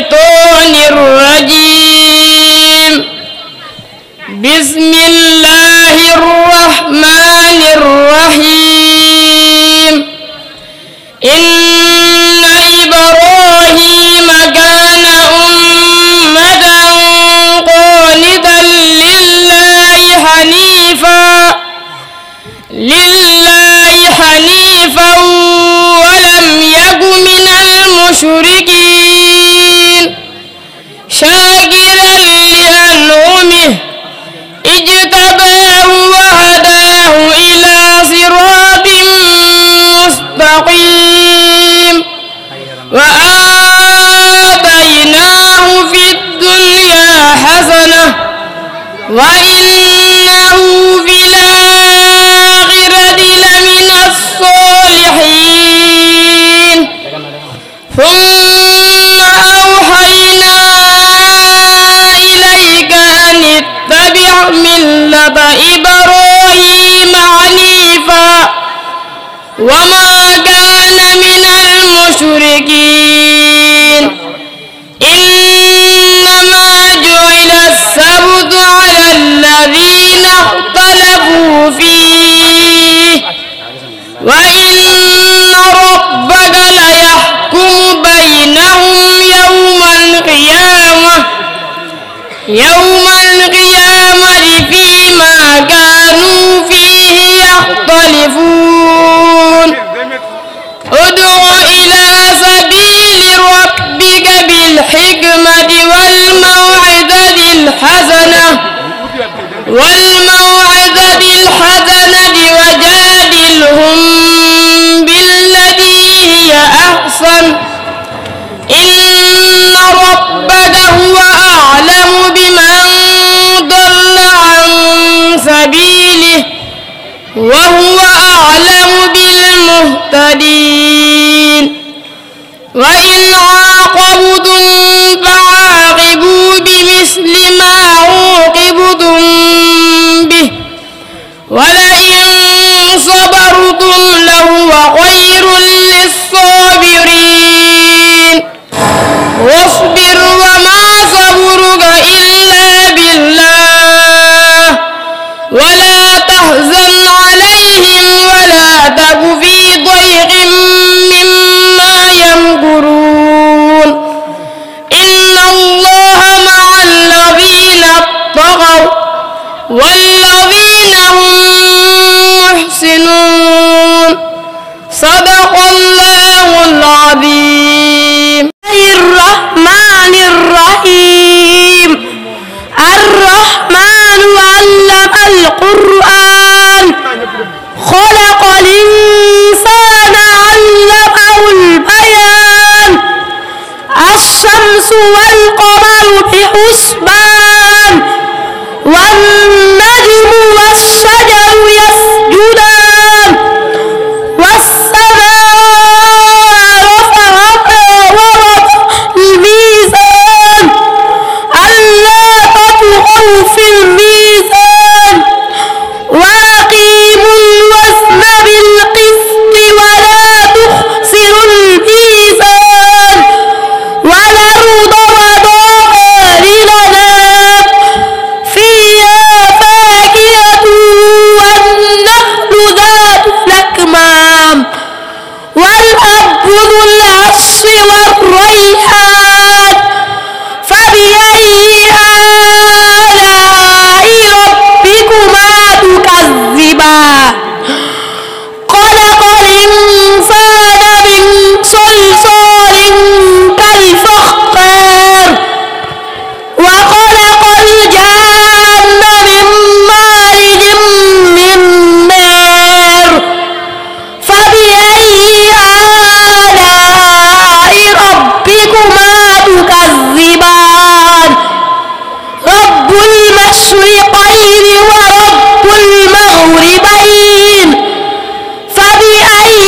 الشيطان الرجيم. بسم الله الرحمن الرحيم. إن إبراهيم كان أمة قانتا لله حنيفا ولم يك من المشركين شاكرا لأنعمه اجتباه وهداه إلى صراط مستقيم وآتيناه في الدنيا حسنة وإنه في الآخرة لمن الصالحين. ثم أوحينا إليك أن اتبع ملة إبراهيم حنيفا وما كان من المشركين. إنما جعل السبت على الذين اختلفوا فيه وإن ربك ليحكم بينهم يوم القيامة فيما كانوا فيه يختلفون. ادع إلى سبيل ربك بالحكمة والموعظة الحسنة وجادلهم بالتي هي أحسن إن ربك هو أعلم بمن ضل عن سبيله وهو أعلم بالمهتدين. وإن عاقبتم فعاقبوا بمثل ما عوقبتم به ولئن صبرتم لهو خير للصابرين. واصبر وما صبرك إلا بالله ولا تحزن عليهم ولا تك في ضيق مما يمكرون. إن الله مع الذين اتقوا والذين هم محسنون. صدق الله العظيم. الرحمن الرحيم. الرحمن علم القرآن خلق الإنسان علمه البيان. الشمس والقمر بحسبان والنجم والشجر يسجدان والسماء رفعها ووضع الميزان ألا تطغوا في الميزان وأقيموا الوزن بالقسط ولا تخسروا الميزان والأرض وضعها للأنام فيها فاكهة والنخل ذات الأكمام والأب ذو العصف والريحان. فبأي آلاء ربكما تكذبان. خلق الإنسان من صلصال كالفخار وخلق الجان من مارج من نار. فبأي آلاء ربكما تكذبان. رب المشرقين ورب المغربين. فبأي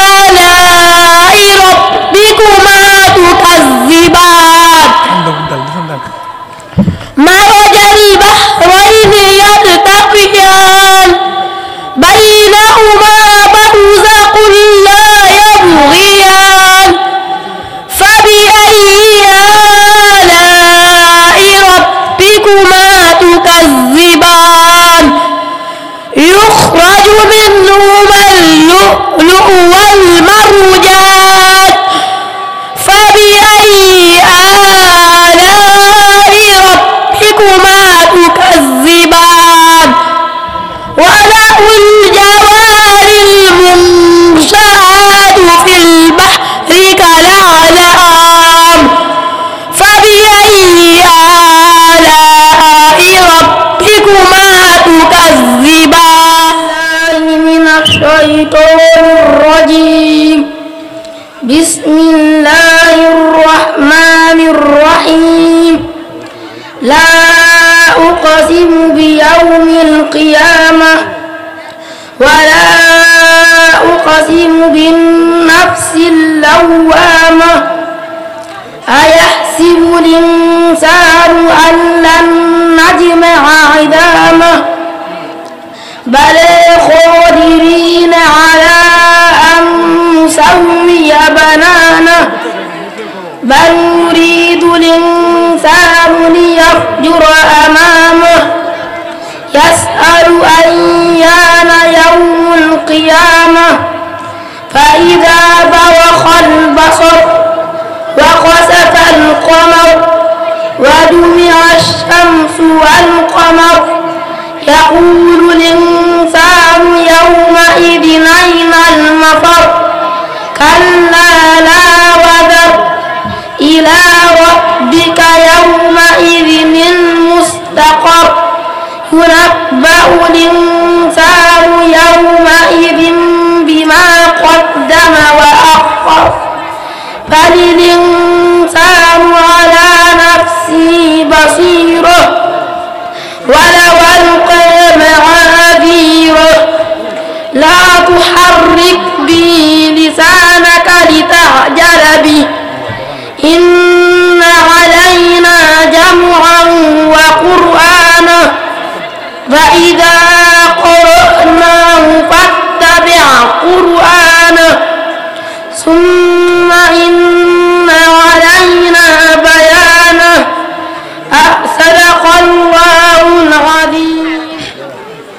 آلاء ربكما تكذبان. مرج البحرين يلتقيان بينهما برزخ لا يبغيان. فبأي الشيطان الرجيم بسم الله الرحمن الرحيم لا أقسم بيوم القيامة ولا أقسم بالنفس اللوامة أيحسب الإنسان أن لن نجمع عظامه بلى قادرين على أن نسوي بنانه بل يريد الإنسان ليفجر أمامه يسأل أيان يوم القيامة فإذا برق البصر وخسف القمر وجمع الشمس والقمر يقول الإنسان يومئذ أين المفر كلا لا وزر إلى ربك يومئذ المستقر ينبأ الإنسان يومئذ بما قدم وأخر بل الإنسان على نفسه بصيرة ولو ألقى معاذيره لا تحرك به لسانك لتعجل به إن علينا جمعا وقرآنه فإذا قرأناه فاتبع قرآنه ثم إن علينا بيانه صدق الله العظيم.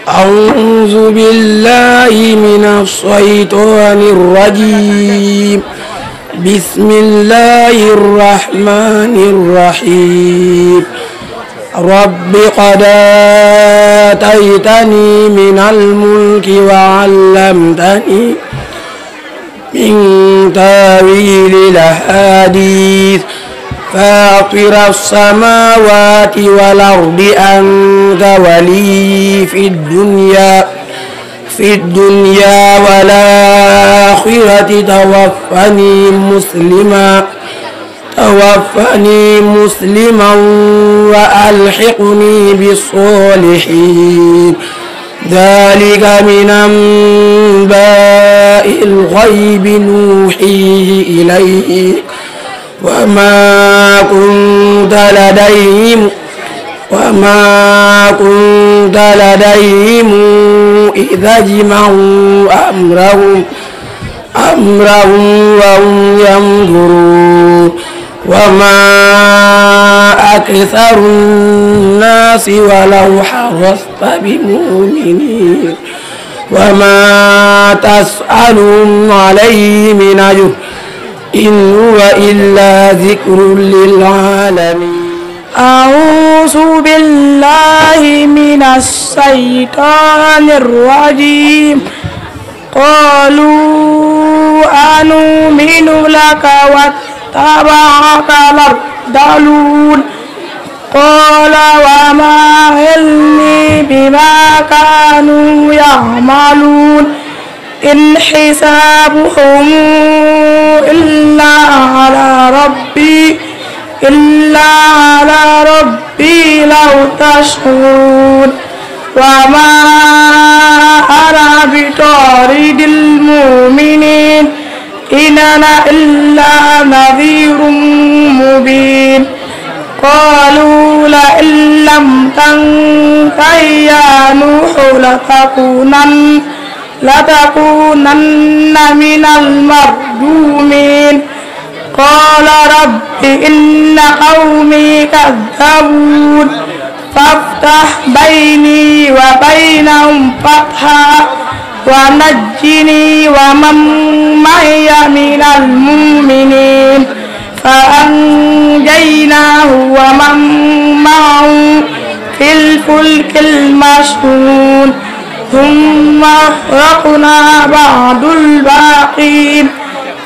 أعوذ بالله من الشيطان الرجيم بسم الله الرحمن الرحيم رب قد آتيتني من الملك وعلمتني من تاويل الأحاديث فاطر السماوات والأرض أنت ولي في الدنيا والآخرة توفني مسلما وألحقني بالصالحين ذلك من أنباء الغيب نوحيه إليك وما كنت لديهم إذا اجمعوا أمرهم وهم يمكرون وما أكثر الناس ولو حرصت بمؤمنين وما تسألهم عليه من أجر إن هو إلا ذكر للعالمين. أعوذ بالله من الشيطان الرجيم قالوا أنؤمن لك واتبعك الأرذلون قال وما علمي بما كانوا يعملون إن حسابهم إلا على ربي لو تشعرون وما أنا بطارد المؤمنين إن أنا إلا نذير مبين قالوا لئن لم تنته يا نوح لتكونن من المرجومين قال رب إن قومي كذبون فافتح بيني وبينهم فتحا ونجني ومن معي من المؤمنين فأنجيناه ومن معه في الفلك المشحون ثم أغرقنا بعد الباقين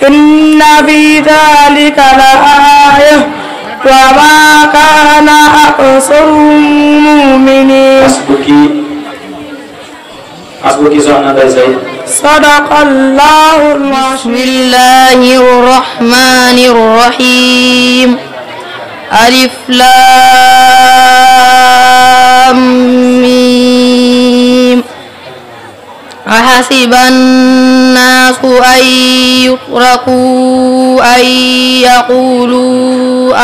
إن في ذلك لآية وما كان أكثرهم مؤمنين. Asbuki Sohna Ndeye Zaid. صدق الله العظيم. بسم الله الرحمن الرحيم. ألف لام ميم. أحسب الناس أن يتركوا أن يقولوا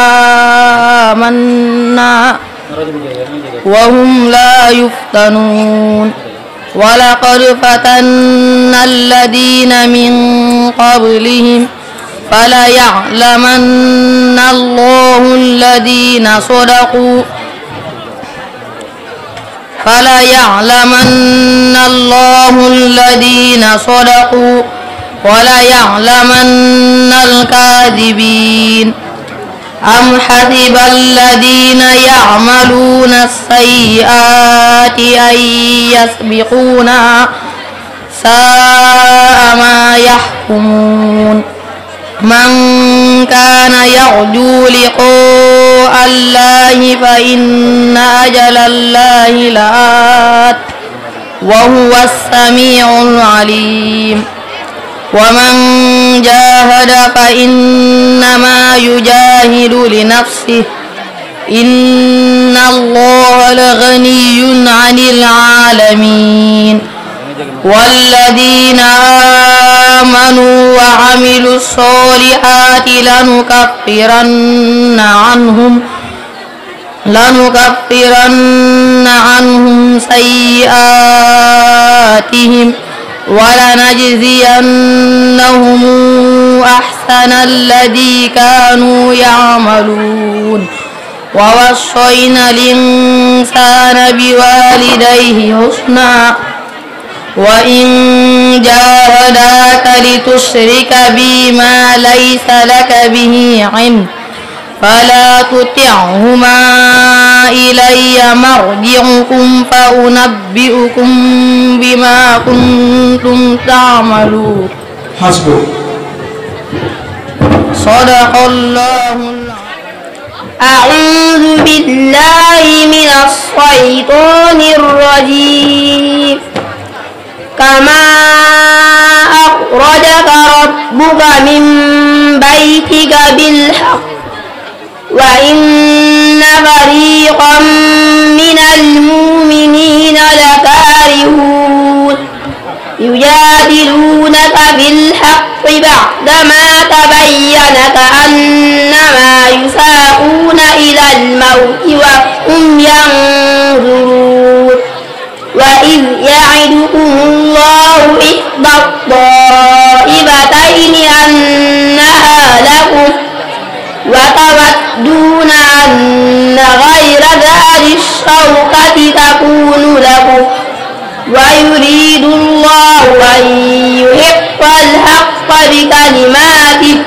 آمنا وهم لا يفتنون. ولقد فتنا الذين من قبلهم فليعلمن الله الذين صدقوا وليعلمن الكاذبين. أم حسب الذين يعملون السيئات أن يسبقونا ساء ما يحكمون. من كان يرجو لقاء الله فإن أجل الله لآت وهو السميع العليم. ومن جاهد فإنما يجاهد لنفسه إن الله لغني عن العالمين. والذين آمنوا وعملوا الصالحات لنكفرن عنهم سيئاتهم ولنجزينهم أحسن الذي كانوا يعملون. ووصينا الإنسان بوالديه حسنا وإن جاهداك لتشرك بي ما ليس لك به علم فلا تطعهما إلي مرجعكم فأنبئكم بما كنتم تعملون. حسبك. صدق الله العظيم. أعوذ بالله من الشيطان الرجيم. كما أخرجك ربك من بيتك بالحق وإن فريقا من المؤمنين لكارهون يجادلونك بالحق بعدما تبين كأنما يساقون إلى الموت وهم ينظرون. وإذ يعدكم الله إحدى الطائفتين أنها لكم وتودون أن غير ذات الشوكة تكون لكم ويريد الله أن يحق الحق بكلماته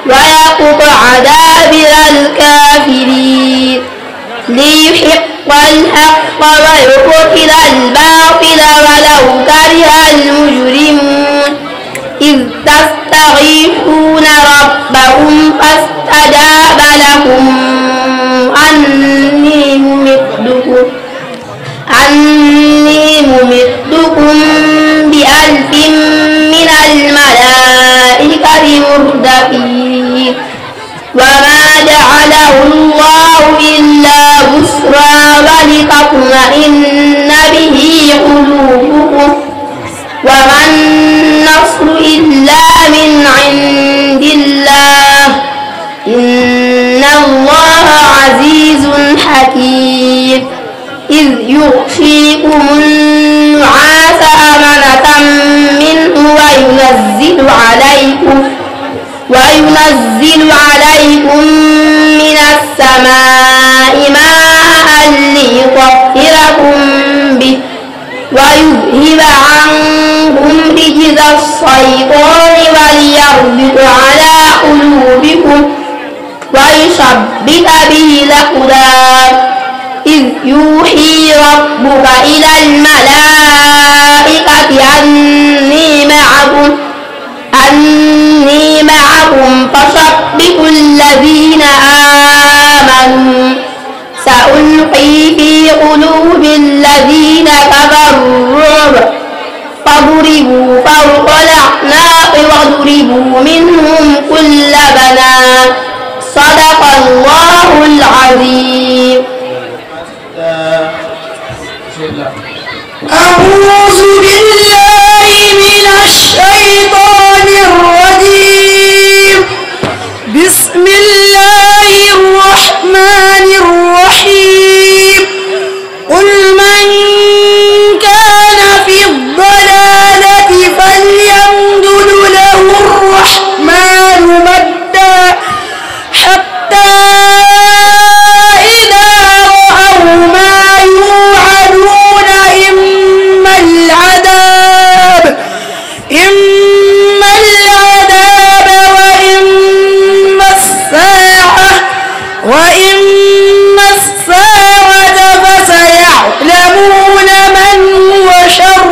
ويقطع دابر الكافرين ليحق الحق ويبطل الباطل ولو كره المجرمون. إذ تستغيثون ربكم فاستجاب لكم أني ممدكم بألف من الملائكة مردفين. وما جعله الله إلا بشرى ولتطمئن به قلوبكم وما النصر إلا من عند الله إن الله عزيز حكيم. إذ يغشيكم النعاس أمنة منه وينزل عليكم من السماء ماء ليطهركم به ويذهب عنكم رجز الشيطان وليربط على قلوبكم ويثبت به الأقدام. إذ يوحي ربك إلى الملائكة أني معكم فثبتوا الذين آمنوا سألقي في قلوب الذين كفروا الرعب فاضربوا فوق الأعناق واضربوا منهم كل بنان صدق الله العظيم. أعوذ بالله من الشيطان الرجيم. بسم الله الرحمن الرحيم. قل من كان في الضلالة فليمدد له الرحمن مدا حتى إذا رأوا ما يوعدون إما العذاب وإما الساعة فسيعلمون من هو شر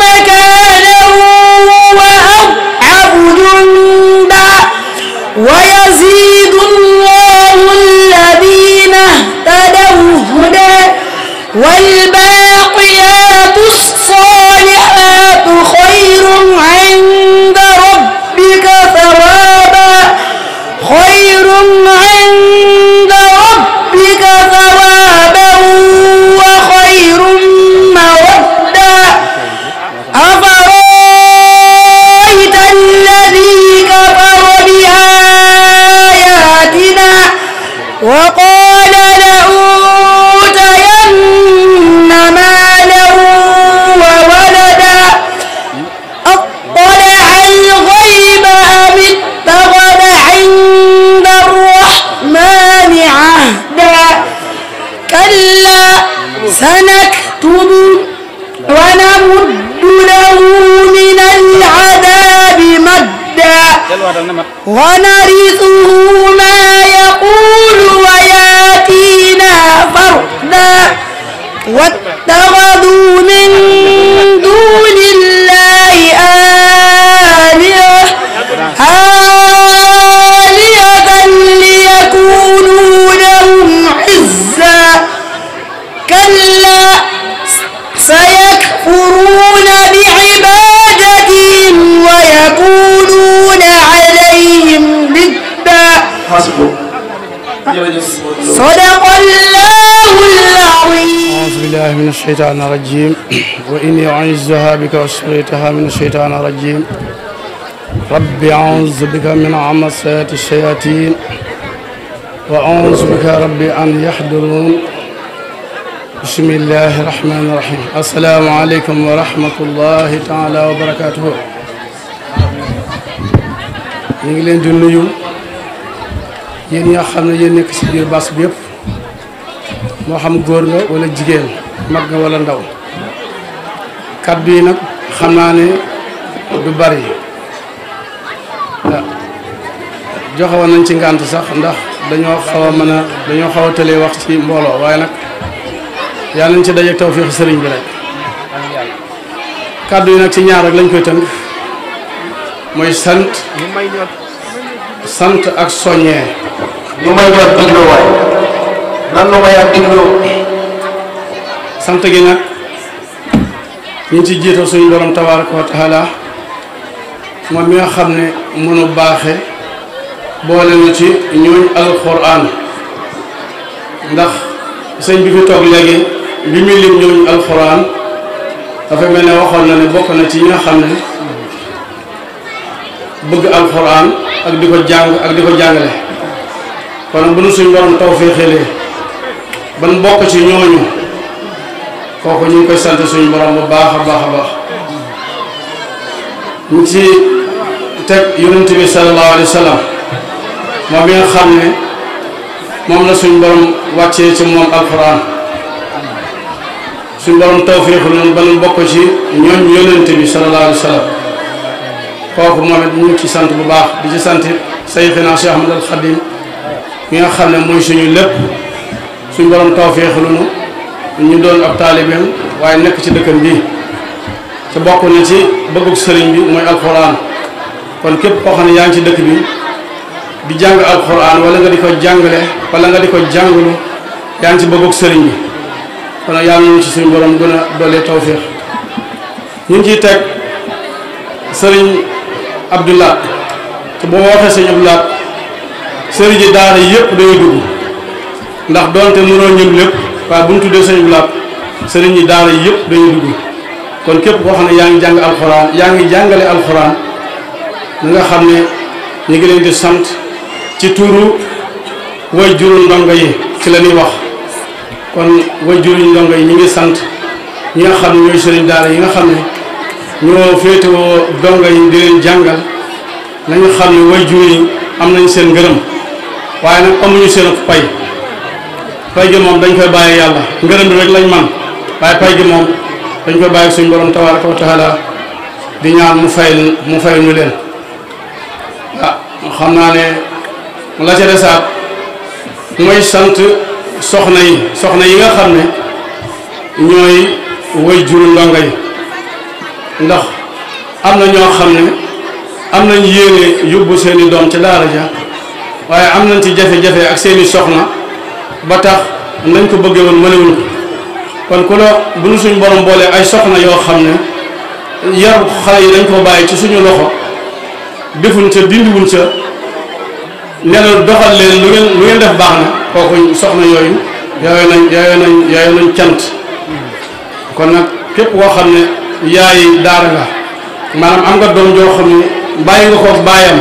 مكانا وأضعف جندا ويزيد الله الذين اهتدوا هدى والباقيات الصالحات خير عند ربك ثوابا وخير مودا. أفرأيت الذي كفر بآياتنا وقال لأوتين مالا وولدا أطلع الغيب أم اتخذ عند الرحمن عهدا كلا سنكتب ونمد له من العذاب مدا ونرثه ما يقول وياتينا فردا واتخذوا من دون الله آلهة ليكونوا لهم عزا كلا سيكفرون بعبادتهم ويكونون عليهم ضدا. صدق الله العظيم. أعوذ بالله من الشيطان الرجيم وإني أعيذها بك وذريتها من الشيطان الرجيم. رب أعوذ بك من همزات الشياطين وأعوذ بك رب أن يحضرون. بسم الله الرحمن الرحيم. السلام عليكم ورحمة الله تعالى وبركاته. ñu ngi leen di nuyu yéen ñi nga xam ne yéen nekk ci biir bas bi yëpp moo xam góor nga wala jigéen mag nga wala ndaw. kàddu yi nag xam naa ne du bari joxe woon nañ ci ngànt sax ndax dañoo xaw a tëlee wax ci mbooloo waaye nag yàlla nañ ci dajeek tawfiix sëriñ bi rek. kàddu yi nag ci ñaar rek lañ koy tënk mooy sant ak soññee. ñu may jot diglu waay nan nu may ak diglu. sant gi nag ñu ngi ci jiital suñu borom tabaaraka wa taala moom mi nga xam ne mënu baaxe boole na ci ñooñ alxuraan ndax sëñ bi fi toog léegi bi muy lim ñooñ alxuraan dafa mel ne waxoon na ne bokk na ci ñi nga xam ne bëgg alxuraan ak di ko jàng ak di ko jàngale. kon bu nu suñ borom tawfeexalee ban bokk ci ñooñu kooku ñu ngi koy sant suñu borom bu baax a baax a baax. ñu ci teg yonent bi sallallahu alayhi wa sallam moom mi nga xam ne moom la suñ borom wàccee ci moom alxuraan suñ borom tawfeexul noonu ba nu bokk ci ñooñ yonent bi sallallahu alayhi wa sallam. kooku moom it ñu ngi ci sant bu baax di ci sant Seyxina Cheikh Ahmadul Xadim mi nga xam ne mooy suñu lépp suñ borom tawfeexul ñu doon ab taalibeem waaye nekk ci dëkkam bi te bokk na ci bëggug sëriñ bi mooy alxuraan. kon képp koo xam ne yaa ngi ci dëkk bi di jàng alxuraan wala nga di ko jàngale wala nga di ko jàngalu yaa ngi ci bëggug sëriñ bi kon nag yàlla nañu ci suñu borom gën a doole tawfiix ñu ngi ciy teg sëriñ Abdoulaat te boo waxee sëriñ Abdoulaat sëriñ ji daara yëpp dañuy dugg ndax doonte mënoo ñëm lépp waaye bu ñu tuddee sëriñ Abdoulaat sëriñ yi daara yëpp dañuy dugg kon képp koo xam ne yaa ngi jàng alxuraan yaa ngi jàngale alxuraan na nga xam ne ñu ngi leen di sant ci turu way juru ndongo yi ci la ñuy wax kon way juru ndongo yi ñu ngi sant ñi nga xam ne ñooy sëriñ daara yi nga xam ne ñoo féetewoo ndongo yi di leen jàngal nañu xam ne way jur yi am nañ seen ngërëm waaye nag amuñu seen pay pay gi moom dañ koy bàyyi yàlla ngërëm bi rek lañ man waaye pay gi moom dañ koy bàyyi suñu borom tabaraka wa taala di ñaan mu fay ñu leen xam naa ne la ca desaat mooy sant soxna yi nga xam ne ñooy way juru ndongo yi ndax am na ñoo xam ne am nañ yéene yóbbu seeni doom ca daara ja waaye am nañ ci jafe-jafe ak seeni soxna ba tax nañ ko bëggee woon mënewuñ ko kon ku la bu nu suñ borom boolee ay soxna yoo xam ne yar xale yi dañ ko bàyyi ci suñu loxo defuñ ca dindiwuñ ca ne la doxal leen lu ngeen def baax na kooku soxna yooyu yooyu nañ cant kon nag képp koo xam ne yaay daara nga maanaam am nga doom joo xam ne bàyyi nga ko baayam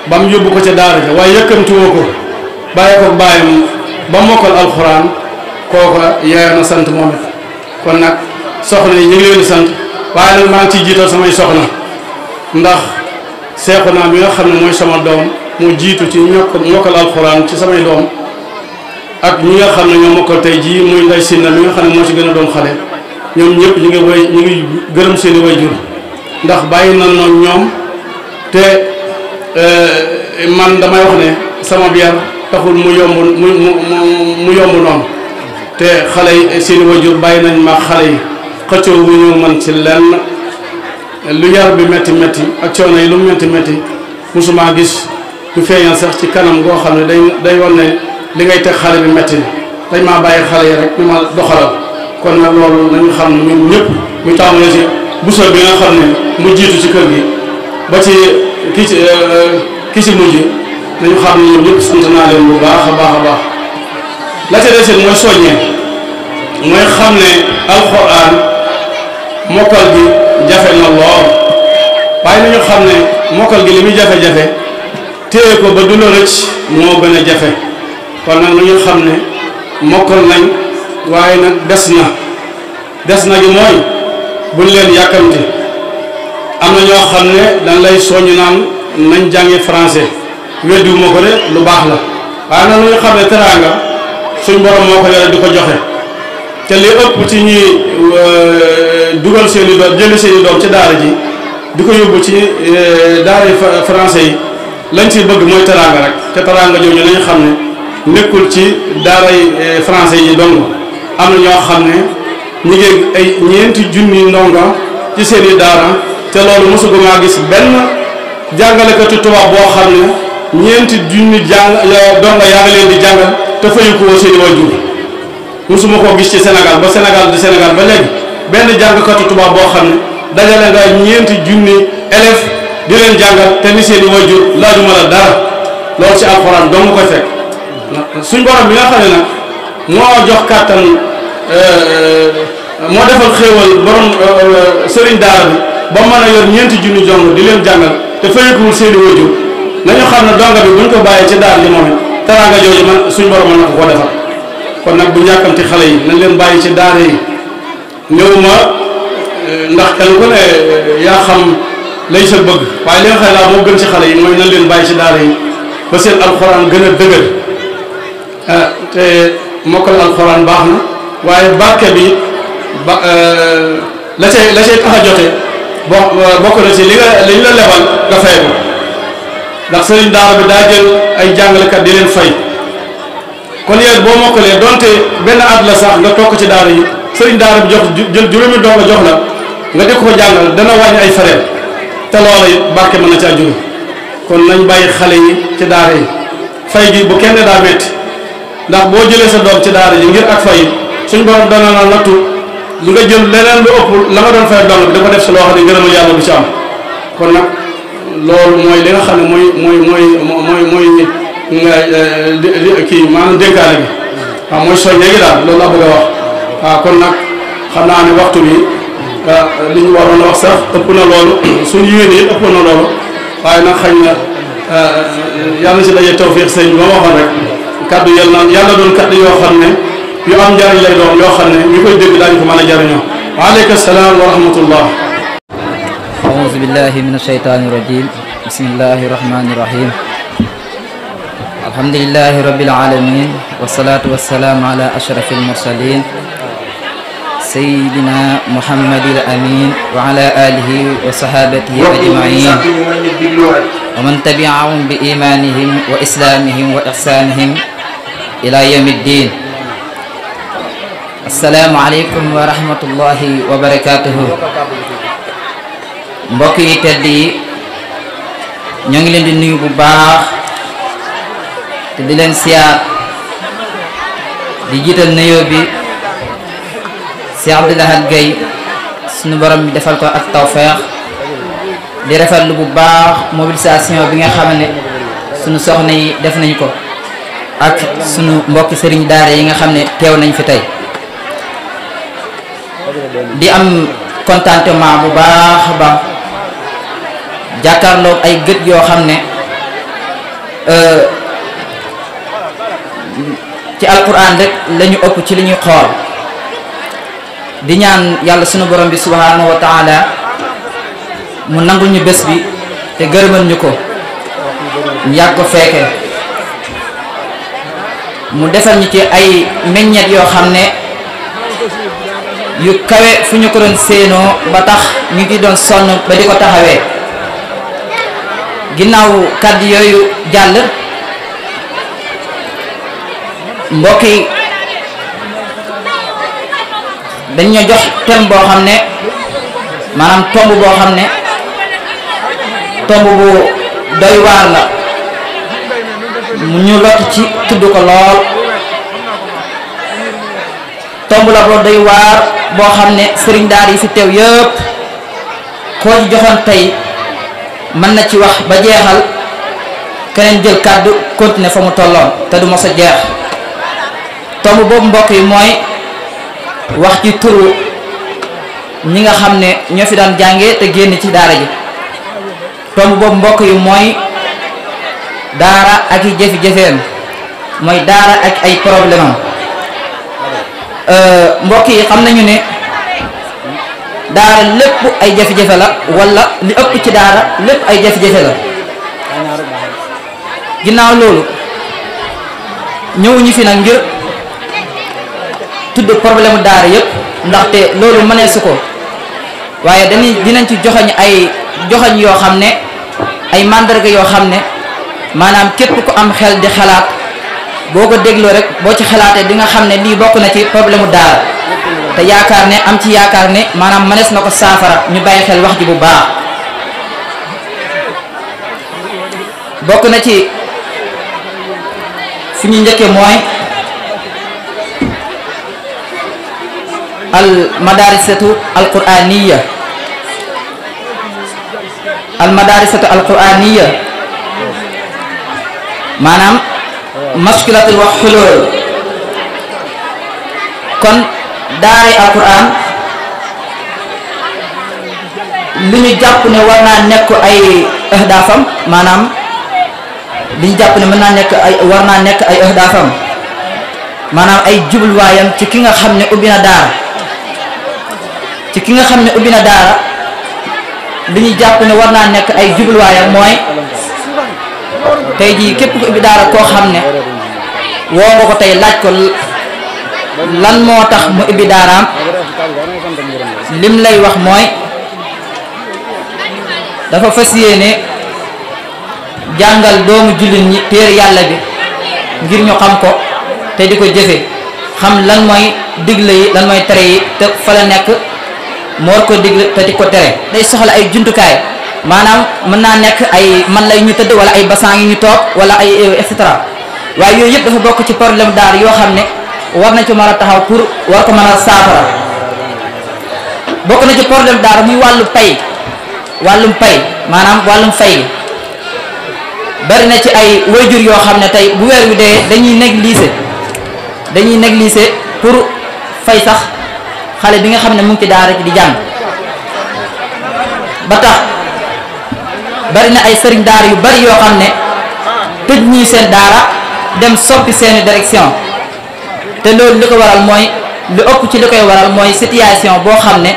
ba mu yóbbu ko ca daara ja waaye yëkkamtiwoo ko bàyyi ko baayam ba mokkal alxuraan kooka yaayoo na sant moom it kon nag soxna yi ñu ngi leen di sant waaye nag maa ngi ciy jiital samay soxna ndax seexu naa bi nga xam ne mooy sama doom mu jiitu ci mokkal alxuraan ci samay doom ak ñi nga xam ne ñoo mokkal tey jii muy nday sinna mi nga xam ne moo ci gën a doon xale ñoom ñëpp ñu ngi gërëm seeni way jur ndax bàyyi na noonu ñoom te man damay wax ne sama biir taxul mu yomb noonu te xale yi seeni way jur bàyyi nañ ma xale yi xëccoo wu ñu man ci lenn lu yar bi métti métti ak coono yi lu métti métti musuma gis ñu feeñal sax ci kanam goo xam ne day wan ne li ngay teg xale bi métti dañ maa bàyyi xale yi rek ñu ma doxalal kon nag loolu nañu xam ne ñun ñëpp ñu tàmbalee ci busal bi nga xam ne mu jiitu ci kër gi ba ci ki ci mujj nañu xam ne ñun ñëpp sant naa leen bu baax a baax a baax la ca des mooy soññee mooy xam ne alxuraan mokkal gi jafe na lool waaye nañu xam ne mokkal gi li muy jafe-jafe téye ko ba du la rëcc moo gën a jafe kon nag nañu xam ne mokkal nañ waaye nag des na gi mooy buñ leen yàkkamti am na ñoo xam ne dañ lay soññ naan nañ jàngi français weddiwuma ko de lu baax la waaye nag nañu xam ne teraanga suñ borom moo ko yore di ko joxe te li ëpp ci ñuy dugal seeni doom jëli seeni doom ci daara ji di ko yóbbu ci daara français yi lañ ci bëgg mooy teraanga rek te teraanga jooju nañ xam ne nekkul ci daara français yi dong am na ñoo xam ne ñu ngi ay ñeenti junni ndongo ci seeni daara te loolu mosuguma gis benn jàngalekatu tubaab boo xam ne ñeenti junni ndongo yaa ngi leen di jàngal te fayu ko woo seeni waajur mosuma koo gis ci Sénégal ba Sénégal ba léegi benn jàngkatu tubaab boo xam ne dajale nga ñeenti junni élèves di leen jàngal te ni seeni waajur laajuma la dara loolu ci alxuraan dong koy fekk suñ borom bi nga xam ne nag moo jox kàttan moo defal xéewal borom sëriñ daara bi ba mën a yor ñeenti junni jong di leen jàngal te fayekuwul seeni waajur nañu xam ne donga bi buñ ko bàyyee ci daara ji moom it teraanga jooju man suñ borom mën na ko defal kon nag bu njàkkamti xale yi nañ leen bàyyi ci daara yi ñëw ma ndax kenn ku ne yaa xam lay sa bëgg waaye li nga xam ne moo gën ci xale yi mooy nañ leen bàyyi ci daara yi ba seen alxuraan gën a dëgër te mokkal alxuraan baax na waaye barke bi la cay tax a jote bokk na ci li ñu la lebal nga fay ko ndax sëriñ daara bi daa jël ay jàngalekat di leen fay kon yéen boo mokkalee donte benn at la sax nga toog ci daara yi sëriñ daara bi jël juróomi doom jox la nga di ko jàngal dana wàññi ay frais te loola it barke mën na caa jóge kon nañ bàyyi xale yi ci daara yi fay gi bu kenn daa metti ndax boo jëlee sa doom ci daara ji ngir ak fay suñ borom dana la nattu li nga jël leneen lu ëpp la nga doon fay dong bi da ko def si loo xam ne ngërëmal yàlla du ci am kon nag loolu mooy li nga xam ne mooy kii maanaam dénkaane bi waaw mooy soññee gi daal loolu laa bëgg a wax waaw kon nag xam naa ne waxtu bi li ñu waroon a wax sax ëpp na loolu suñu yéene yi ëpp na loolu waaye nag xañ na yàlla si daje tawfiix sëñ bi ma waxoon rek kaddu yàlla doon kaddu yoo xam ne yu am njariñ lay doon yoo xam ne ñu koy dégg daañu ko mën a jariñoo waaleykum salaam wa rahmatullah auzu billahi min ashaytaani rajim bismillahi rahmani rahim alhamdulillahi rabbil alamin wassalatu wassalamu ala ashrafil mursalin sayyidina muhammadil amin wa ala alihi wa sahabatihi ajmain wa man tabi'ahum bi imanihim wa islamihim wa ihsanihim ila yawmiddin assalaamu aleykum wa rahmatullahi wa barakatuhu mbokk yi tedd yi ñoo ngi leen di nuyu bu baax te di leen siyaar di jiital nuyoo bi Cheikh Abdoul Ahad Gaye suñu borom bi defal ko ak tawfeex di rafetlu bu baax mobilisation bi nga xam ne suñu soxna yi def nañ ko ak suñu mbokki sëriñ daara yi nga xam ne teew nañ fi tey di am contentement bu baax a baax jàkkaarloog ay gët yoo xam ne ci alquran rek lañu ëpp ci li ñuy xool di ñaan yàlla sunu borom bi subhanahu wa taala mu nangul ñu bés bi te gërëmal ñu ko ñu yàgg ko fekke mu defal ñu ci ay meññeet yoo xam ne yu kawe fu ñu ko doon séenoo ba tax ñu ngi doon sonn ba di ko taxawee ginnaaw kàddu yooyu jàll mbokk yi dañ ñoo jox thème boo xam ne maanaam tomb boo xam ne tomb bu doy waar la mu ñu lott ci tudd ko lool tomb la boo doy waar boo xam ne sëriñ daar yi fi teew yëpp koo ci joxoon tey mën na ci wax ba jeexal keneen jël kàddu continuer fa mu tolloon te du mos a jeex tomb boobu mbokk yi mooy wax ci turu ñi nga xam ne ñoo fi daan jànge te génn ci daara ji tomb boobu mbokk yi mooy daara ak i jafe-jafeem mooy daara ak ay problème am mbokk yi xam nañu ne daara lépp ay jafe-jafe la wala li ëpp ci daara lépp ay jafe-jafe la ginnaaw loolu ñëwuñu fi nag ngir tudd problème daara yëpp ndaxte loolu mënee su ko waaye dinañ ci joxoñ ay joxoñ yoo xam ne ay mandarga yoo xam ne maanaam képp ku am xel di xalaat boo ko dégloo rek boo ci xalaatee di nga xam ne lii bokk na ci problème mu daara te yaakaar ne am ci yaakaar ne maanaam mënees na ko saafara ñu bàyyi xel wax ji bu baax bokk na ci fi ñu njëkkee mooy al madarisatu al qur'aniya maanaam mashkilatul wax xulóol kon daara alquran li ñu jàpp ne war naa nekk ay ahdaafam maanaam li ñu jàpp ne mën naa nekk war naa nekk ay ahdaafam maanaam ay jubluwaayam ci ki nga xam ne ubbi na daara li ñu jàpp ne war naa nekk ay jubluwaayam mooy tey jii képp ku ubbi daara koo xam ne woo nga ko tey laaj ko lan moo tax mu ubbi daaraam lim lay wax mooy dafa fas yéene jàngal doomu jullit ñi téere yàlla bi ngir ñu xam ko te di ko jëfe xam lan mooy digle yi lan mooy tere yi te fa la nekk mu war ko digle te di ko tere day soxla ay jumtukaay maanaam mën naa nekk ay man lay ñu tëdd wala ay basan yi ñu toog wala ay et cetera waaye yooyu yëpp dafa bokk ci problème daara yoo xam ne war nañ ci mën a taxaw pour war ko mën a saafara bokk na ci problème daara muy wàllum pay maanaam wàllum fay bari na ci ay wayjur yoo xam ne tey bu weer wi dee dañuy négliger pour fay sax xale bi nga xam ne mu ngi ci daara ci di jàng ba tax bari na ay sëriñ daara yu bari yoo xam ne tëj ñii seen daara dem soppi seeni direction te loolu li ko waral mooy lu ëpp ci li koy waral mooy situation boo xam ne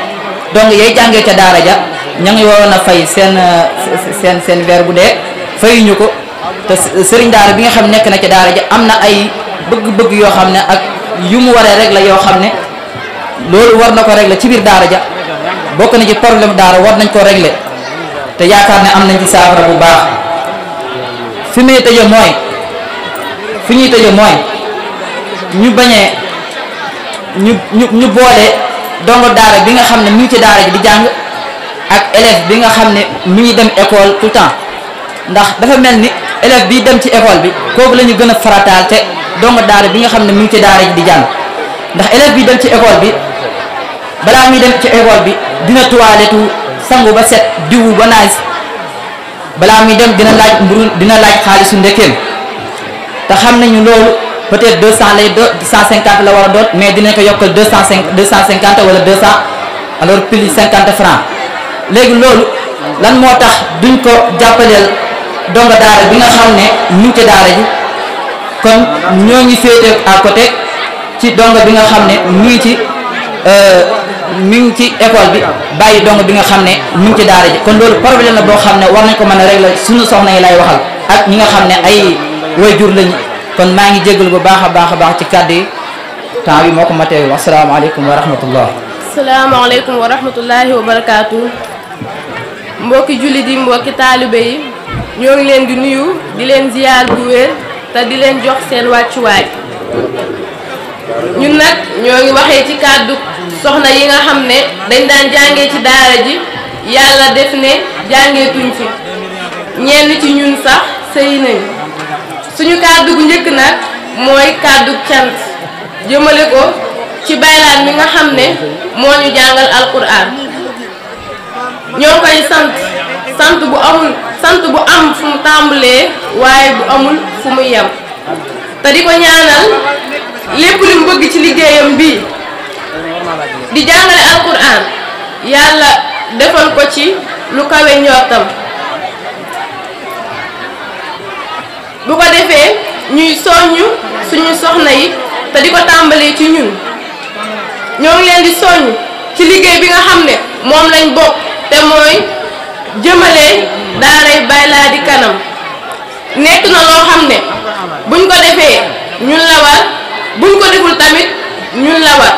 donc yay jàngee ca daara ja ña ngi waroon a fay seen weer bu dee fayuñu ko te sëriñ daara bi nga xam nekk na ca daara ja am na ay bëgg-bëgg yoo xam ne ak yu mu waree régler yoo xam ne loolu war na ko régler ci biir daara ja bokk na ci problème daara war nañ ko régler te yaakaar ne am nañ ci saafara bu baax fi ñuy tëje mooy ñu bañee ñu boole dongo daara bi nga xam ne mu ngi ci daara ji di jàng ak élève bi nga xam ne mu ngi dem école tout le temps ndax dafa mel ni élève bi dem ci école bi kooku la ñu gën a farataal te dongo daara bi nga xam ne mu ngi ci daara ji di jàng ndax élève bi dem ci école bi balaa muy dem ci école bi dina toilette sangu ba set diwu ba naaj balaa muy dem dina laaj mburu dina laaj xaalisu ndekkeem te xam nañu loolu peut-être 200 lay doon 150 la war a doon mais dinañ ko yokkal 250 wala 200 alors plus 50 francs léegi loolu lan moo tax duñ ko jàppaleel donga daara bi nga xam ne ñu ngi ci daara ji kon ñoo ngi féete à côté ci donga bi nga xam ne mi ngi ci école bi bàyyi donga bi nga xam ne mu ngi ci daara ji kon loolu problème la boo xam ne war nañ ko mën a régler suñu soxna yi lay waxal ak ñi nga xam ne ay waajur lañu kon maa ngi jégalu bu baax a baax ci kàddu yi temps bi moo ko mateewul asalaamaaleykum wa rahmatullah. asalaamaaleykum wa rahmatullahi wa barakaatu. mbokki jullit yi mbokki taalibe yi ñoo ngi leen di nuyu di leen ziyaar bu wér te di leen jox seen wàccuwaay ñun nag ñoo ngi waxee ci kàddu soxna yi nga xam ne dañ daan jàngee ci daara ji yàlla def ne jàngeetuñ fi ñenn ci ñun sax sëy nañ suñu kàddu gu njëkk nag mooy kàddu cant jëmale ko ci baylaat mi nga xam ne moo ñu jàngal alquran ñoo koy sant bu am fu mu tàmbalee waaye bu amul fu mu yem te di ko ñaanal lépp lu mu bëgg ci liggéeyam bi di jàngale alquran yàlla defal ko ci lu kawe njortam bu ko defee ñuy soññ suñu soxna yi te di ko tàmbalee ci ñun ñoo ngi leen di soññ ci liggéey bi nga xam ne moom lañ bokk te mooy jëmale daaray Bayladi kanam nekk na loo xam ne buñ ko defee ñun la war buñ ko deful tamit ñun la war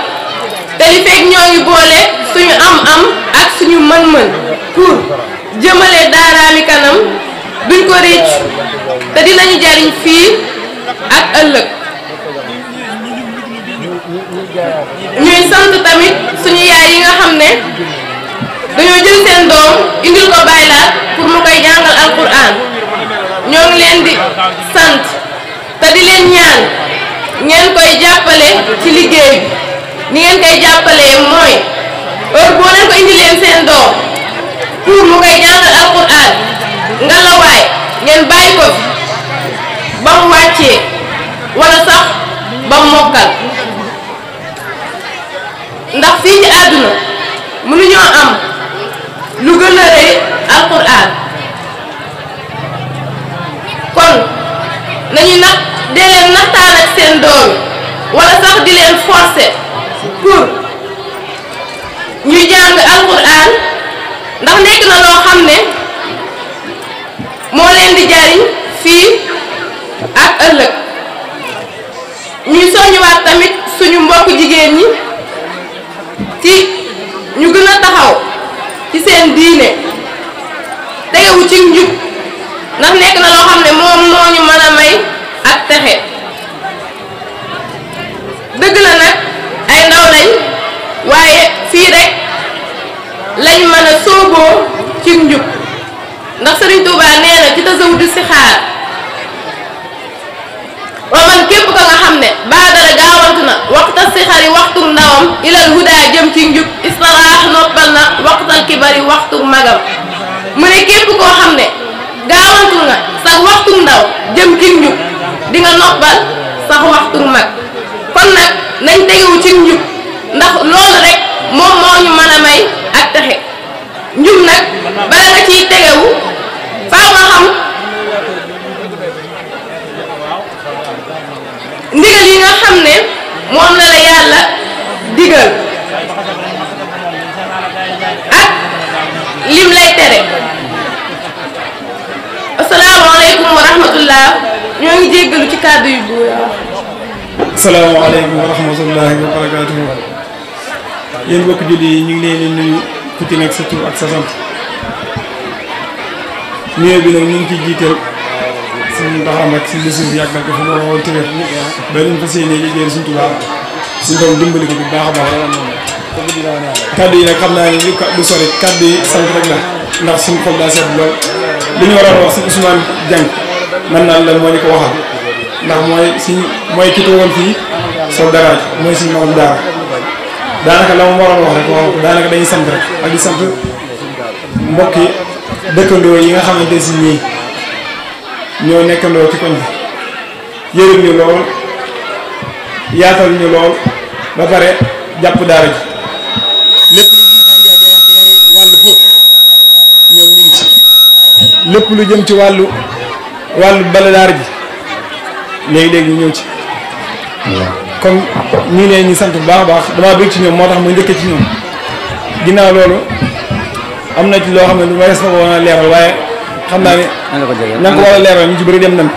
te li fekk ñoo ngi boole suñu am-am ak suñu mën-mën pour jëmale daaraami kanam duñ ko récc te dinañu jariñ fii ak ëllëg ñuy sant tamit suñu yaay yi nga xam ne dañoo jël seen doom indil ko Baylaat pour mu koy jàngal alquran ñoo ngi leen di sant te di leen ñaan ngeen koy jàppale ci liggéey bi ni ngeen koy jàppalee mooy heure boo leen ko indileen seen doom pour mu koy jàngal alquran nga la waay ngeen bàyyi ko ba mu wàccee wala sax ba mu mokkal ndax fii ci àdduna mënuñoo am lu gën a rëy alquran kon nañu nag dee leen naxtaan ak seen doom wala sax di leen forcer pour ñuy jàng alquran ndax nekk na loo xam ne moo leen di jariñ fii ak ëllëg ñuy soññuwaat tamit suñu mbokk jigéen ñi ci ñu gën a taxaw ci seen diine tegewu ci njub ndax nekk na loo xam ne moom moo ñu mën a may ak texe dëgg la nag ay ndaw lañ waaye fii rek lañ mën a sooboo ci njub ndax Sëriñ Tuubaa nee na ci tasawudu si xaar wa man képp ko nga xam ne baadara gaawantu na waxta sixari waxtu ndawam ilal huda jëm ci njub istaraax noppal na waxtal kibari waxtu magam mu ne képp koo xam ne gaawantu nga sax waxtu ndaw jëm ci njub di nga noppal sax waxtu mag kon nag nañ tegewu ci njub ndax loolu rek moom moo ñu mën a may ak texe njub nag bala nga ciy tegewu faaw nga xam ndigal yi nga xam ne moom la la yàlla digal ak lim lay tere. asalaamaaleykum wa rahmatullah ñoo ngi jéggalu ci kàddu yu bu asalaamaaleykum wa rahmatullahi wa barakaatuhu. yéen mbokk julli yi ñu ngi leen di nuyu ku ci nekk sa tur ak sa sant nuyoo bi nag ñu ngi ciy jiital suñu ndaxam ak suñu suuf yàggal ko fa mu waxoon tëwër ba ñu fas yéene liggéeyal suñu Tuubaa suñu doom dimbali ko bu baax a baax. kaddu yi nag xam naa ne du sori kaddu yi sant rek la ndax suñu xol daa seet lool li ñu waroon wax si Ousmane Dieng man naan la moo ñu ko waxal ndax mooy ki toogoon fii sol daraaj mooy suñu magam daara daanaka la ma waroon wax rek wax ko daanaka dañuy sant rek ak di sant mbokki dëkkandoo yi nga xamante si ñii ñoo nekkandoo ci koñ bi yërëm ñu lool yaatal ñu lool ba pare jàpp daara ji lépp lu ñu xam yaa wax ci wàllu foofu ñoom ñu ngi ci lépp lu jëm ci wàllu bala daara ji léegi-léegi ñu ñëw ci comme ñu ngi leen ñu sant bu baax a baax damaa bëgg ci ñoom moo tax ma njëkk ci ñoom ginnaaw loolu am na ci loo xam ne lu ma res na ko woon a leeral waaye xam naa ne na nga ko war a leeral ñu ci bëri dem nañ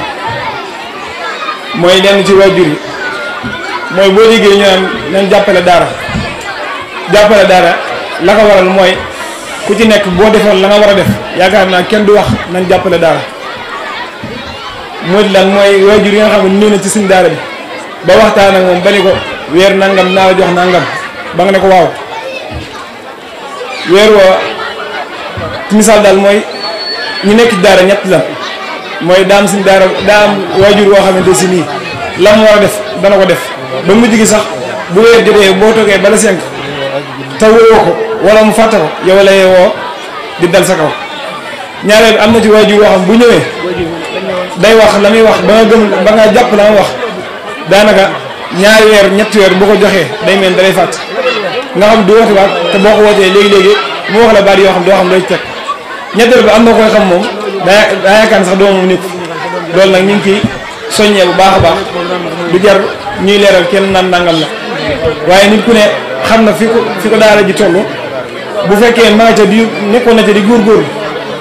mooy lenn ci waajur yi mooy boo liggéey ñu naan nañ jàppale daara la ko waral mooy ku ci nekk boo defoon la nga war a def yaakaar naa kenn du wax nañ jàppale daara mooy lan mooy waajur yi nga xam ne ñëw na ci suñ daara bi ba waxtaan ak moom ba ni ko weer nangam naa la jox nangam ba nga ne ko waaw weer woo misaal daal mooy ñu nekk ci daara ñett la mooy daam suñ daara daa am waajur woo xamante si nii la mu war a def dana ko def ba mujj gi sax bu weer jotee boo toogee bala 5 te woo ko wala mu fàtte ko yow la woo di dal sa kaw ñaareel am na ci waajur woo xam bu ñëwee day wax la muy wax ba nga gëm ba nga jàpp la nga wax daanaka ñaari weer ñetti weer bu ko joxee day mel dalay fàtt nga xam du woote waat te boo ko wootee léegi-léegi mu wax la baat yoo xam doo xam doo ci teg ñetteel bi am na koy xam moom daa yaakaar ne sax doomam nit loolu nag ñu ngi ciy soññee bu baax a baax du jar ñuy leeral kenn naan nangam la waaye nit ku ne xam na fi ko daara ji toll bu fekkee maa ca di nekkoon na ca di góorgóorlu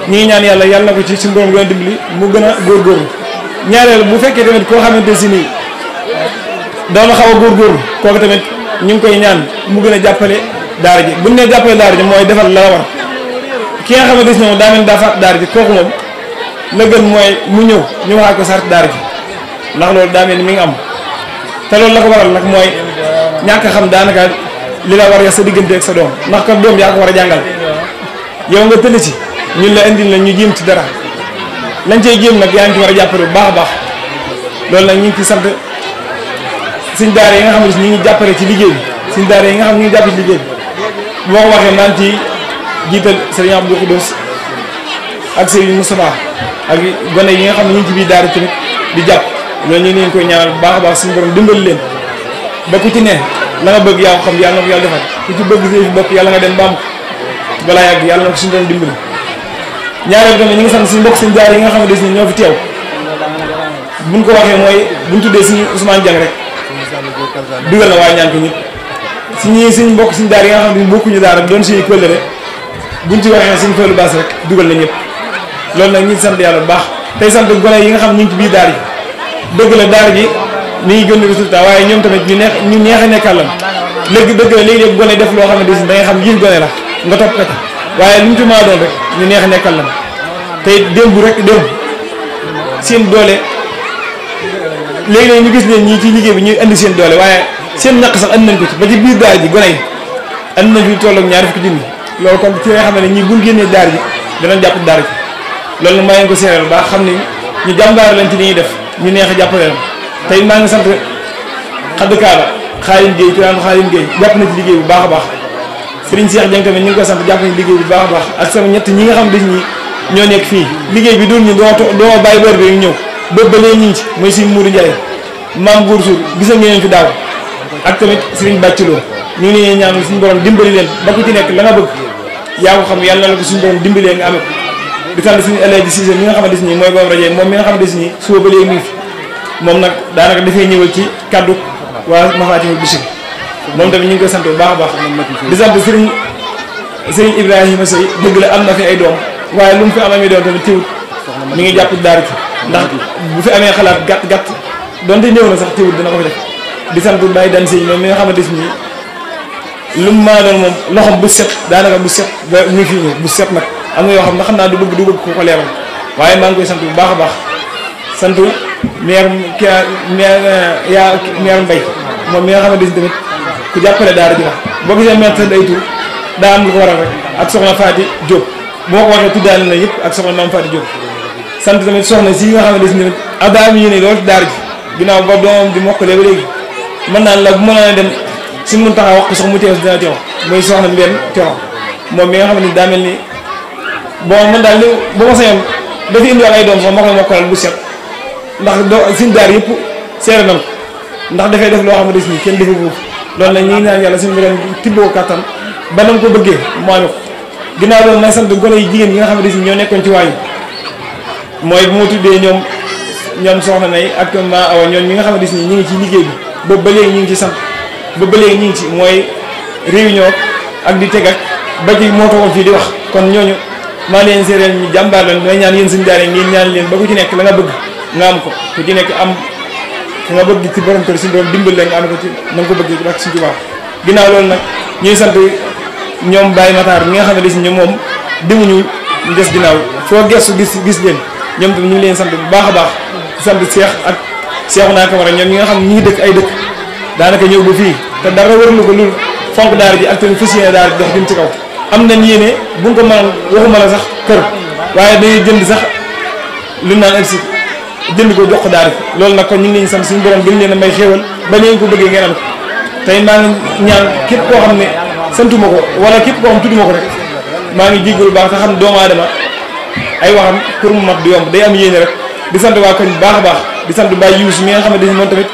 ñu ngi ñaan yàlla na ko ci suñu borom gën a dimbali mu gën a góorgóorlu ñaareel bu fekkee tamit koo xamante si nii doon xaw a góorgóorlu kooku tamit ñu ngi koy ñaan mu gën a jàppale daara ji bu ñu nee jàppale daara ji mooy defal la war ki nga xamante si moom daa mel daa fàtt daara ji kooku moom la gën mooy mu ñëw ñu waxaat ko sart daara ji ndax loolu daa mel ni mi ngi am te loolu la ko waral nag mooy ñàkk xam daanaka li la war ya sa diggante ak sa doom ndax kat doom yaa ko war a jàngal yow nga tëdd ci ñun la indil la ñu jéem ci dara lañ cey jéem nag yaa ngi ci war a jàppale bu baax a baax loolu nag ñu ngi ci sant suñ daara yi nga xam ne ñu ngi jàppale ci liggéey bi suñ daara yi nga xam ne ñu ngi jàppale ci liggéey bi boo ko waxee naan ci jiital Serigne Abdou Khoudoss ak Serigne Moustapha ak gone yi nga xam ne ñu ngi ci biir daara tamit di jàpp loolu ñu ngi leen koy ñaanal bu baax a baax suñu borom dimbali leen ba ku ci ne la nga bëgg yaa ko xam yàlla na ko yàlla defal ku ci bëgg si bopp yàlla nga dem ba am balaa yàgg yàlla na ko suñu borom dimbali ñaareel tamit ñu ngi sant suñu mbokk suñu daara yi nga xam ne des ni ñoo fi teew buñ ko waxee mooy buñ tuddee suñu Ousmane Dieng rek dugal na waaye ñaan ko ñëpp suñu mbokk suñu daara yi nga xam ne bokkuñu daara doon suñu kóllëre buñ ci waxee suñu fëlu baas rek dugal na ñëpp loolu nag ñu ngi sant yàlla bu baax tey sant gone yi nga xam ne ñu ngi ci biir daara ji dëgg la daara ji ni ngi gën résultat waaye ñoom tamit ñu neex a nekkal lan léegi dëgg la léegi-léegi gone def loo xam ne da nga xam yéen gone la nga topp ko waaye lu mu ci maa doon rek ñu neex a nekkal lan tey démb seen doole léegi-léegi ñu gis leen ñii ci liggéey bi ñuy indi seen doole waaye seen ñaq sax andi nañ ko ci ba ci biir daara ji gone yi andi nañ fi toll ak ñaari fukki junni loolu kon ci nga xam ne ñii buñ génnee daara ji danañ jàpp daara ji loolu nag maa ngi ko seeral baax xam ni ñu jàmbaar lañ ci li ñuy def ñu neex a jàppale leen tey maa ngi sant xadd kaaba Xaalim Gueye turan Xaalim Gueye jàpp na ci liggéey bu baax a baax Serigne Cheikh Dieng tamit ñu ngi koy sant jàpp na ci liggéey bu baax a baax ak sama ñett ñi nga xam ne ñi ñoo nekk fii liggéey bi dul ñu doo bàyyi bër bi ñëw boobu ba léegi ñu ngi ci mooy Serigne Mourou Ndiaye Maam Gour Sour gis ngeen fi daaw ak tamit Serigne Bàcciloo ñu ngi leen ñaan suñu borom dimbali leen ba ku ci nekk la nga bëgg yaa ko xam yàlla na la ko suñu borom dimbalee nga amee ko di sant suñu Elhadji Cissé mi nga xamante ni mooy borom rajo moom mi nga xamante ni suba ba léegi mu ngi fi moom nag daanaka dafay ñëwal ci kaddu waa Mafatihul Bichri moom tamit ñu ngi koy sant bu baax a baax di sant Serigne Ibrahima Sey dëgg la am na fi ay doom waaye lu mu fi am amee doom tamit teewut mi ngi jàpp daara ci ndax bu fi amee xalaat gàtt donte néew na sax teewut dina ko fi def di sant Baye Dan Sey moom mi nga xamante ni lu mu maa doon moom loxom bu set daanaka bu set ba ñu fi ñëw bu set nag am na yoo xam ne xam naa du bëgg ku ko leeral waaye maa ngi koy sant bu baax a baax sant maire maire Mbaye moom mi nga xamante ni tamit ku jàppale daara ji la boo gisee maire sant ay tur daa am lu ko waral rek ak soxna Faty Diop bu ma ko waxee tuddaale na yëpp ak soxna Mame Faty Diop sant tamit soxna si nga xamante ni tamit daa am yéene lool ci daara ji ginnaaw ba doomam di mokkalee ba léegi mën naan la bu mën naa dem suñ mun taxaa wax ko sax mu teew dina teew muy soxna Mbène Thioro moom mi nga xam ne daa mel ni bon man daal bu ma sañoon dafa indiwaat ay doom sax ma koy mokkalal bu set ndax suñ daar yëpp seere nañ ko ndax dafay def loo xam ne des nii kenn defu foofu loolu nag ñu ngi naan yàlla suñu borom tibb ko kattan ba nam ko bëggee mu amee ko ginnaaw loolu may sant gone yi jigéen yi nga xam ne des nii ñoo nekkoon ci waayu mooy bu ma tuddee ñoom soxna Nay ak ma awa ñoom ñi nga xam ne des nii ñu ngi ci liggéey bi boobu ba léegi ñu ngi ci sant ba léegi ñu ngi ci mooy réunion ak di teg ak ba ci moo toogoon fii di wax kon ñooñu maa leen séeréer ñu jàmbaar leen may ñaan yéen suñu daara ngeen ñaan leen ba ku ci nekk la nga bëgg nga am ko ku ci nekk am ka nga bëgg ci borom kër suñu borom dimbal leen nga am ko ci na nga ko bëgg ak suñu tubaab ginnaaw loolu nag ñuy sant ñoom Baye Matar ñi nga xam ne des ñoom moom demuñu ñu des ginnaaw foo gestu gis leen ñoom tamit ñu ngi leen sant bu baax a baax sant Cheikh ak Cheikhouna Camara ñoom ñi nga xam ne ñu ngi dëkk ay dëkk daanaka ñëw ba fii te dara wërlu ko lu fonk daara ji ak tamit fas yéene daara ji dox jëm ci kaw am nañ yéene buñ ko mënoon waxuma la sax kër waaye dañuy jënd sax lu naan egsi jënd ko jox ko daara ji loolu nag kon ñu ngi leen sant suñu borom gën leen a may xéewal ba leen ko bëggee ngeen am ko tey maa ngi ñaan képp koo xam ne santuma ko wala képp koo xam tudduma ko rek maa ngi jéggalu baax te xam ne doomu aadama ay waxam pour mu mat du yomb day am yéene rek di sant waa koñ baax a baax di sant Baye Youssou mi nga xam ne moom tamit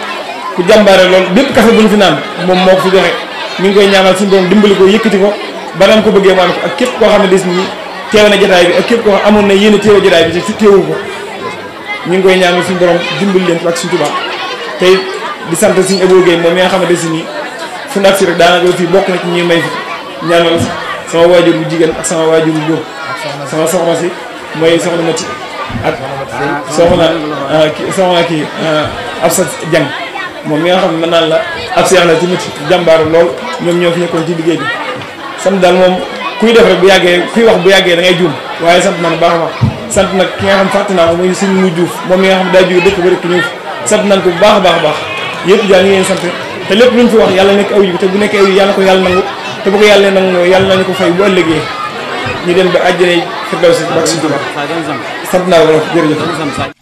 ku jàmbaare loolu bépp café bu ñu fi naan moom moo ko fi joxe ñu ngi koy ñaanal suñu borom dimbali ko yëkkati ko ba daan ko bëggee mu am ko ak képp koo xam ne des ni teew na jotaay bi ak képp koo xam amoon na yéen a teew jotaay bi ci teewu ko ñu ngi koy ñaanal suñu borom dimbali leen ak suñu tubaab tey di sant suñu Abo Gueye moom mi nga xam ne des ni fu nag si rek daanaka fii bokk na ci ñuy may fi ñaanal sama waajur bu jigéen ak sama waajur bu góor sama soxna si mooy soxna Mati ak soxna kii Absa Dieng moom mi nga xam ne mën naan la ab seex la tamit jàmbaar lool ñoom ñoo fi nekkoon ci liggéey bi sant daal moom kuy def rek bu yàggee kuy wax bu yàggee da ngay juum waaye sant man baax a baax sant nag ki nga xam fàtte naa ko muy suñu mu juuf moom mi nga xam daa jóge dëkk ba dëkk ñëw sant nañ ko bu baax a baax a baax yëpp daal ñu ngi leen sant te lépp luñ fi wax yàlla nekk aw yi te bu nekkee aw yi yàlla ko yàlla nangu te bu ko yàlla nangu yàlla nañu ko fay bu ëllëgee ñu dem ba àjjana firdawsi bak si Tuubaa sant naa ko jërëjëf